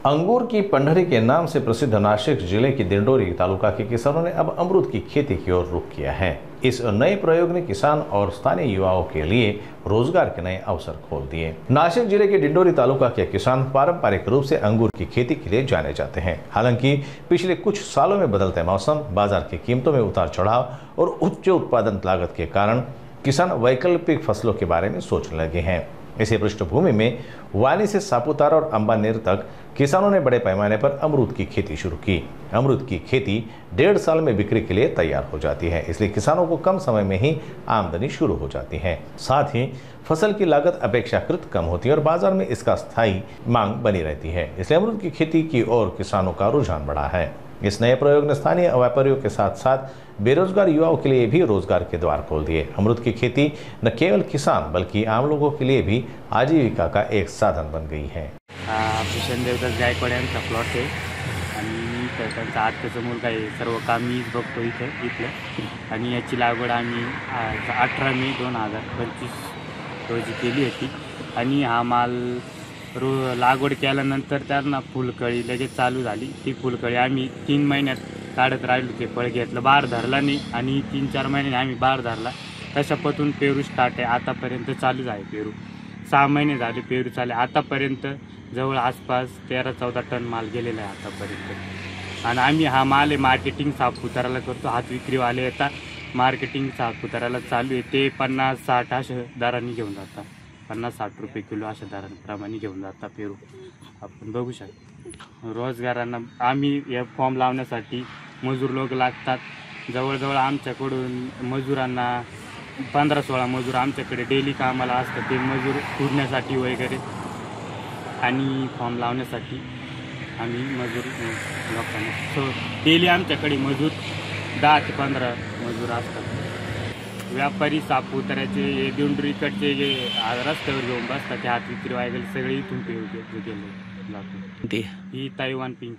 अंगूर की पंडहरी के नाम से प्रसिद्ध नासिक जिले की दिंडोरी तालुका के किसानों ने अब अमरूद की खेती की ओर रुख किया है। इस नए प्रयोग ने किसान और स्थानीय युवाओं के लिए रोजगार के नए अवसर खोल दिए। नासिक जिले के डिंडोरी तालुका के किसान पारंपरिक रूप से अंगूर की खेती के लिए जाने जाते हैं। हालांकि पिछले कुछ सालों में बदलते मौसम, बाजार की कीमतों में उतार चढ़ाव और उच्च उत्पादन लागत के कारण किसान वैकल्पिक फसलों के बारे में सोचने लगे हैं। इसी पृष्ठभूमि में वानी से सापुतारा और अंबानेर तक किसानों ने बड़े पैमाने पर अमरूद की खेती शुरू की। अमरूद की खेती 1.5 साल में बिक्री के लिए तैयार हो जाती है, इसलिए किसानों को कम समय में ही आमदनी शुरू हो जाती है। साथ ही फसल की लागत अपेक्षाकृत कम होती है और बाजार में इसका स्थायी मांग बनी रहती है, इसलिए अमरूद की खेती की ओर किसानों का रुझान बढ़ा है। इस नए प्रयोग ने स्थानीय व्यापारियों के साथ साथ बेरोजगार युवाओं के लिए भी रोजगार के द्वार खोल दिए। अमरूद की खेती न केवल किसान बल्कि आम लोगों के लिए भी आजीविका का एक साधन बन गई है। भूषण देवदास गायकवाड यांचा प्लॉट आहे आणि त्यांचा आत्याचा मुलगा आहे। सर्व काम मीच बघतो इथलं आणि याची लागवड आम्ही 18 मे 2025 रोजी केली होती आणि हा माल लागवड केल्यानंतर त्यांना फुलकळी लगेच चालू झाली। ती फुलकळी आम्ही 3 महिन्यात काढत राहिलो, ते फळ घेतलं, बार धरला नाही आणि 3-4 महिन्याने आम्ही बार धरला। तशा पतून पेरू स्टार्ट आहे, आतापर्यंत चालूच आहे पेरू। 6 महिने झाले पेरू चालू, आतापर्यंत जवळ आसपास 13-14 टन माल गेलेला आहे आतापर्यंत। आणि आम्ही हा माल आहे मार्केटिंग सापुताराला करतो, हात विक्रीवाले येतात, मार्केटिंग सापुताराला चालू आहे। ते 50-60 अशा दरांनी घेऊन जातात, 50-60 रुपये किलो अशा दरांप्रमाणे घेऊन जातात पेरू। आपण बघू शकतो रोजगारांना आम्ही या फॉर्म लावण्यासाठी मजूर लोक लागतात। जवळजवळ आमच्याकडून मजुरांना 15-16 मजूर आमच्याकडे डेली कामाला असतात, ते मजूर पुरण्यासाठी वगैरे आणि फॉर्म लावण्यासाठी आम्ही मजूर लोकांना डेली आमच्याकडे मजूर 10 ते 15 मजूर असतात। व्यापारी सापुताऱ्याचे दिंडोरीकडचे जे रस्त्यावर घेऊन बसतात, ते हात विक्री वगैरे सगळे इथून पेरू गेले जातो। ही ताईवान पिंक